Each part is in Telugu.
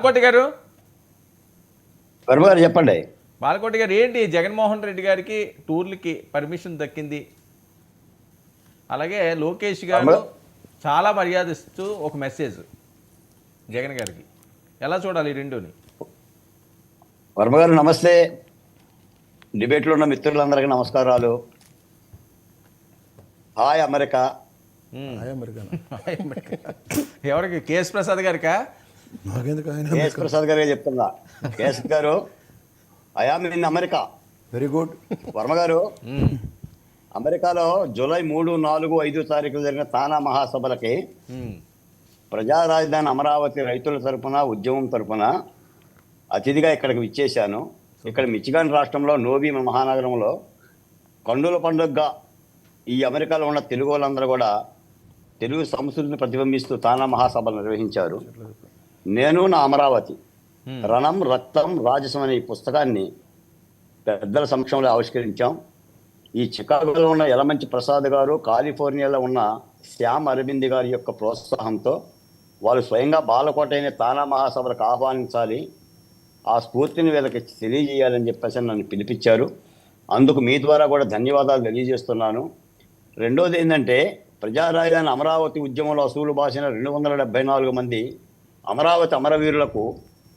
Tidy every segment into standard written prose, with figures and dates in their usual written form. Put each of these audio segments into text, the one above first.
బాలకోటి గారు వర్మ గారు చెప్పండి. బాలకోటి గారు ఏంటి జగన్మోహన్ రెడ్డి గారికి టూర్లకి పర్మిషన్ దక్కింది, అలాగే లోకేష్ గారు చాలా మర్యాద ఇస్తూ ఒక మెసేజ్ జగన్ గారికి, ఎలా చూడాలి ఈ రెండుని? వర్మ గారు నమస్తే. డిబేట్లో ఉన్న మిత్రులందరికీ నమస్కారాలు. Hi America. ఎవరికి? కేఎస్ ప్రసాద్ గారికా? కేఎస్ ప్రసాద్ గారే చెప్తున్నా. కేఎస్ గారు, I am in America. Very good. Varma గారు, అమెరికాలో జూలై 3, 4, 5 తారీఖులు జరిగిన తానా మహాసభలకి ప్రజా రాజధాని అమరావతి రైతుల తరపున, ఉద్యమం తరపున అతిథిగా ఇక్కడికి విచ్చేశాను. ఇక్కడ మిచిగాన్ రాష్ట్రంలో నోబీ మహానగరంలో కండుల పండుగగా ఈ అమెరికాలో ఉన్న తెలుగు వాళ్ళందరూ కూడా తెలుగు సంస్కృతిని ప్రతిబింబిస్తూ తానా మహాసభలు నిర్వహించారు. నేను నా అమరావతి రణం రక్తం రాజసం అనే ఈ పుస్తకాన్ని పెద్దల సమక్షంలో ఆవిష్కరించాం. ఈ చికాగోలో ఉన్న యలమంచి ప్రసాద్ గారు, కాలిఫోర్నియాలో ఉన్న శ్యామ్ అరవింద్ గారి యొక్క ప్రోత్సాహంతో వాళ్ళు స్వయంగా బాలకోట అయిన తానా మహాసభలకు ఆహ్వానించాలి, ఆ స్ఫూర్తిని వీళ్ళకి తెలియజేయాలని చెప్పేసి నన్ను పిలిపించారు. అందుకు మీ ద్వారా కూడా ధన్యవాదాలు తెలియజేస్తున్నాను. రెండోది ఏంటంటే, ప్రజా రాజధాని అమరావతి ఉద్యమంలో అసూలు బాసిన 274 మంది అమరావతి అమరవీరులకు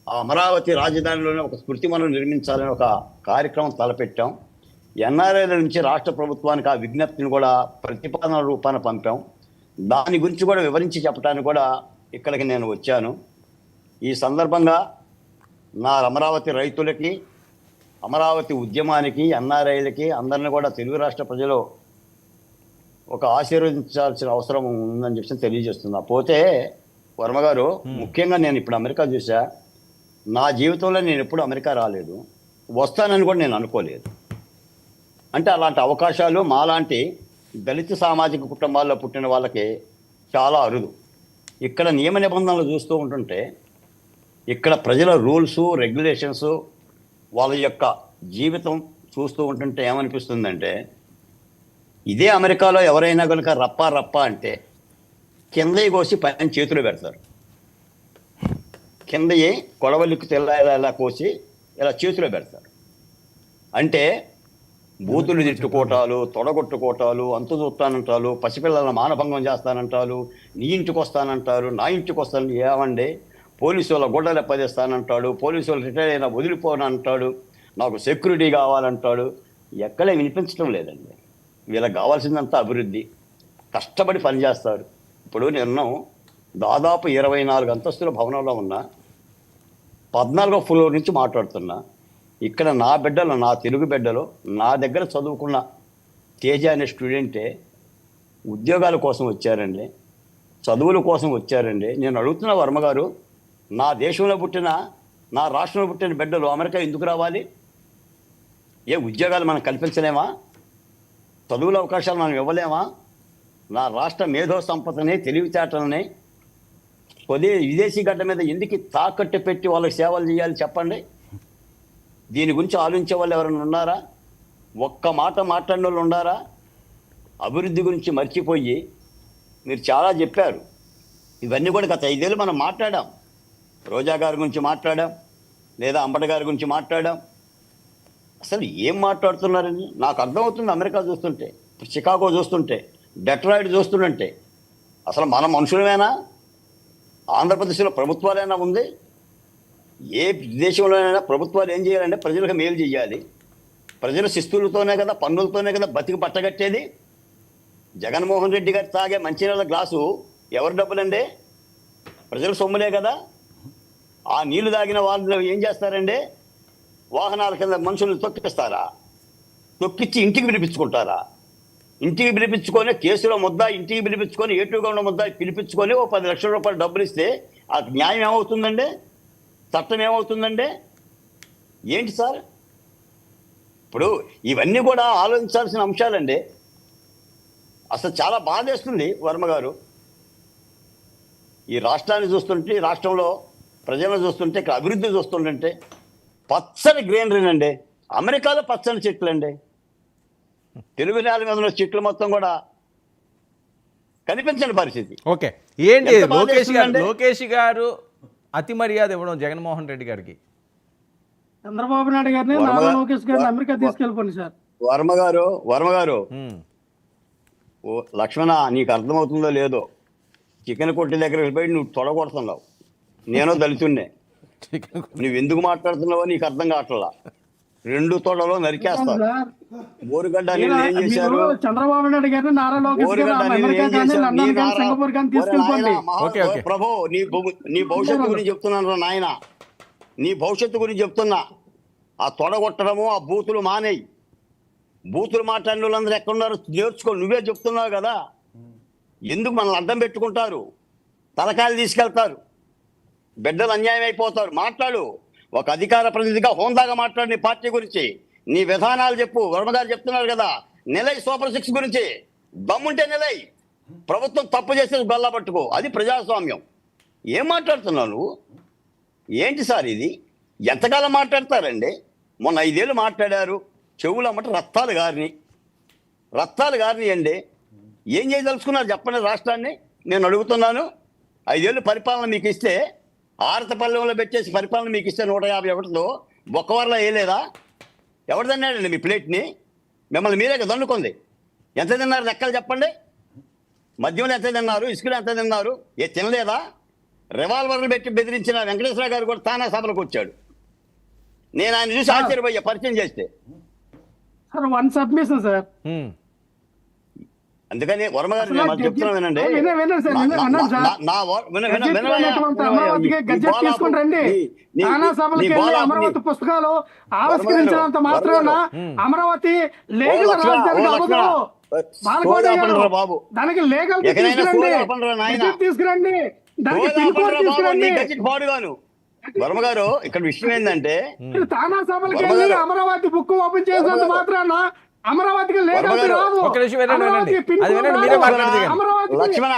ఆ అమరావతి రాజధానిలోనే ఒక స్మృతివనం నిర్మించాలని ఒక కార్యక్రమం తలపెట్టాం. ఎన్ఆర్ఐల నుంచి రాష్ట్ర ప్రభుత్వానికి ఆ విజ్ఞప్తిని కూడా ప్రతిపాదన రూపాన పంపాం. దాని గురించి కూడా వివరించి చెప్పడానికి కూడా ఇక్కడికి నేను వచ్చాను. ఈ సందర్భంగా నా అమరావతి రైతులకి, అమరావతి ఉద్యమానికి, ఎన్ఆర్ఐలకి అందరిని కూడా తెలుగు రాష్ట్ర ప్రజలు ఒక ఆశీర్వదించాల్సిన అవసరం ఉందని చెప్పి తెలియజేస్తున్నా. పోతే వర్మ గారు, ముఖ్యంగా నేను ఇప్పుడు అమెరికా చూసా. నా జీవితంలో నేను ఎప్పుడు అమెరికా రాలేదు, వస్తానని కూడా నేను అనుకోలేదు. అంటే అలాంటి అవకాశాలు మాలాంటి దళిత సామాజిక కుటుంబాల్లో పుట్టిన వాళ్ళకి చాలా అరుదు. ఇక్కడ నియమ నిబంధనలు చూస్తూ ఉంటుంటే, ఇక్కడ ప్రజల రూల్సు, రెగ్యులేషన్స్, వాళ్ళ యొక్క జీవితం చూస్తూ ఉంటుంటే ఏమనిపిస్తుందంటే, ఇదే అమెరికాలో ఎవరైనా కనుక రప్ప రప్ప అంటే కిందయి కోసి పైన చేతులు పెడతారు. కిందయి కొడవలికి తెల్ల కోసి ఇలా చేతిలో పెడతారు. అంటే బూతులు తిట్టుకోవటాలు, తొడగొట్టుకోవటాలు, అంతు చూస్తానంటారు, పసిపిల్లల మానభంగం చేస్తానంటారు, నీ ఇంటికి వస్తానంటారు, నా ఇంటికి వస్తాను. ఏమండి, పోలీసు వాళ్ళ గొడ్డలు ఎప్పదేస్తానంటాడు, పోలీసు వాళ్ళు రిటైర్ అయినా వదిలిపోనంటాడు, నాకు సెక్యూరిటీ కావాలంటాడు. ఎక్కడే వినిపించడం లేదండి. వీళ్ళకి కావాల్సిందంతా అభివృద్ధి, కష్టపడి పనిచేస్తారు. ఇప్పుడు నేను దాదాపు 24 అంతస్తుల భవనంలో ఉన్నా, 14వ ఫ్లోర్ నుంచి మాట్లాడుతున్నా. ఇక్కడ నా బిడ్డలు, నా తెలుగు బిడ్డలు నా దగ్గర చదువుకున్న తేజ అనే స్టూడెంటే ఉద్యోగాల కోసం వచ్చారండి, చదువుల కోసం వచ్చారండి. నేను అడుగుతున్న వర్మ గారు, నా దేశంలో పుట్టిన, నా రాష్ట్రంలో పుట్టిన బిడ్డలు అమెరికా ఎందుకు రావాలి? ఏ ఉద్యోగాలు మనం కల్పించలేమా? చదువుల అవకాశాలు మనం ఇవ్వలేమా? నా రాష్ట్ర మేధో సంపదని, తెలివితేటలని విదేశీ గడ్డ మీద ఎందుకు తాకట్టు పెట్టి వాళ్ళకి సేవలు చేయాలి చెప్పండి? దీని గురించి ఆలోచించే వాళ్ళు ఎవరైనా ఉన్నారా? ఒక్క మాట మాట్లాడిన వాళ్ళు ఉన్నారా? అభివృద్ధి గురించి మర్చిపోయి మీరు చాలా చెప్పారు. ఇవన్నీ కూడా గత 5 ఏళ్ళు మనం మాట్లాడాం. రోజా గారి గురించి మాట్లాడాం, లేదా అంబటి గారి గురించి మాట్లాడాం. అసలు ఏం మాట్లాడుతున్నారని నాకు అర్థమవుతుంది. అమెరికా చూస్తుంటే, చికాగో చూస్తుంటే, డెట్రాయిడ్ చూస్తుంటే, అసలు మన మనుషులమేనా? ఆంధ్రప్రదేశ్లో ప్రభుత్వాలైనా ఉంది? ఏ దేశంలోనైనా ప్రభుత్వాలు ఏం చేయాలంటే ప్రజలకు మేలు చేయాలి. ప్రజల శిస్తులతోనే కదా, పన్నులతోనే కదా బతికి పట్టగట్టేది. జగన్మోహన్ రెడ్డి గారు తాగే మంచినీళ్ళ గ్లాసు ఎవరి డబ్బులండి? ప్రజల సొమ్ములే కదా. ఆ నీళ్లు తాగిన వాళ్ళు ఏం చేస్తారండి? వాహనాల కింద మనుషులను తొక్కిస్తారా? తొక్కిచ్చి ఇంటికి పిలిపించుకుంటారా? ఇంటికి పిలిపించుకొని కేసులో ముద్ద, ఇంటికి పిలిపించుకొని ఏటుగా ఉన్న ముద్ద పిలిపించుకొని ఓ 10 లక్షల రూపాయలు డబ్బులు ఇస్తే ఆ న్యాయం ఏమవుతుందండి? చట్టం ఏమవుతుందండి? ఏంటి సార్? ఇప్పుడు ఇవన్నీ కూడా ఆలోచించాల్సిన అంశాలండి. అసలు చాలా బాధేస్తుంది వర్మ గారు. ఈ రాష్ట్రాన్ని చూస్తుంటే, ఈ రాష్ట్రంలో ప్రజలను చూస్తుంటే, ఇక్కడ అభివృద్ధి చూస్తుంటే పచ్చని గ్రీనరీనండి. అమెరికాలో పచ్చని చెట్లండి. తెలుగు నేల మీద ఉన్న చెట్లు మొత్తం కూడా కనిపించని పరిస్థితి. ఓకే, ఏంటి లోకేష్ గారు అతి మర్యాద ఇవ్వడం జగన్మోహన్ రెడ్డి గారికి? చంద్రబాబు నాయుడు గారిని నారా లోకేష్ గారిని అమెరికా తీసుకెళ్ళిపోండి సార్. వర్మ గారు ఉమ్. ఓ లక్ష్మణ, నీకు అర్థమవుతుందో లేదో, చికెన్ కొట్టి దగ్గరికి పోయి నువ్వు తొడగొడుతున్నావు. నేను దళితున్నే, నువ్వు ఎందుకు మాట్లాడుతున్నావో నీకు అర్థం కావట్లా. 2 తొడలో నరికేస్తారు. సార్, బోరుగడ్డ నీళ్ళు ఏం చేశారు? మీరు చంద్రబాబు నాయుడు గారిని నారా లోకేష్ బోరుగడ్డ గారిని నీళ్ళు అమెరికా ఏం కానీ చేశారు? లండన్ కానీ సింగపూర్ కానీ తీసుకెళ్ళిపోండి. Okay, okay. ప్రభు, నీ భవిష్యత్తు గురించి చెప్తున్నాను నాయన, నీ భవిష్యత్తు గురించి చెప్తున్నా. ఆ తొడగొట్టడము, ఆ బూతులు మానేయి. బూతులు మాట్లాడిన వాళ్ళందరూ ఎక్కడున్నారు నేర్చుకో. నువ్వే చెప్తున్నావు కదా, ఎందుకు మనల్ని అడ్డం పెట్టుకుంటారు, తలకాయలు తీసుకెళ్తారు, బిడ్డలు అన్యాయం అయిపోతారు. మాట్లాడు, ఒక అధికార ప్రతినిధిగా హోందాగా మాట్లాడు నీ పార్టీ గురించి, నీ విధానాలు చెప్పు. వర్మగారు చెప్తున్నారు కదా, నిలై సూపర్ 6 గురించి. దమ్ముంటే నిలై. ప్రభుత్వం తప్పు చేస్తే గొల్ల పట్టుకో, అది ప్రజాస్వామ్యం. ఏం మాట్లాడుతున్నావు నువ్వు? ఏంటి సార్ ఇది? ఎంతకాలం మాట్లాడతారండి? మొన్న 5 ఏళ్ళు మాట్లాడారు, చెవులు అమ్మట రక్తాలు గారిని అండి. ఏం చేయదలుచుకున్నారు చెప్పండి రాష్ట్రాన్ని? నేను అడుగుతున్నాను. 5 ఏళ్ళు పరిపాలన మీకు ఇస్తే, ఆరతపల్లెంలో పెట్టేసి పరిపాలన మీకు ఇస్తే 151తో బొక్కవర్లో వేయలేదా? ఎవరు తిన్నాడండి మీ ప్లేట్ని? మిమ్మల్ని మీరే దండుకుంది. ఎంత తిన్నారు లెక్కలు చెప్పండి. మద్యంలో ఎంత తిన్నారు, ఇసుకలో ఎంత తిన్నారు? తినలేదా? రివాల్వర్లు పెట్టి బెదిరించిన వెంకటేశ్వర గారు కూడా తానా సభలకు వచ్చాడు. నేను ఆయన చూసి ఆశ్చర్యపోయా పరిచయం చేస్తే. Sir, 1 submission sir. ఉమ్. అందుకని వర్మ గారు నేను చెప్తున్నా వినండి. అమరావతి పుస్తకాలు ఆవిష్కరించినంత మాత్రాన అమరావతి లీగల్ రాజధాని అవ్వదు. బాబు, దానికి లీగల్ తీసుకురండి, దానికి పిన్ కోడ్ తీసుకురండి. వర్మ గారు, ఇక్కడ విషయం ఏంటంటే, తానా సభలకి వెళ్ళి అమరావతి బుక్ ఓపెన్ చేసినంత మాత్రాన అమరావతికి లీగల్ రాదు. ఒక్క నిమిషం వినండి, వినండి. అది వినండి, మీరే మాట్లాడండి. లక్ష్మణ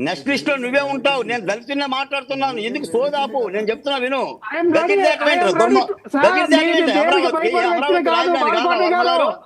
నెక్స్ట్ లిస్ట్ లో నువ్వే ఉంటావు. నేను దళితున్నా మాట్లాడుతున్నాను. ఎందుకు సోదాపు? నేను చెప్తున్నా విను. అమరావతి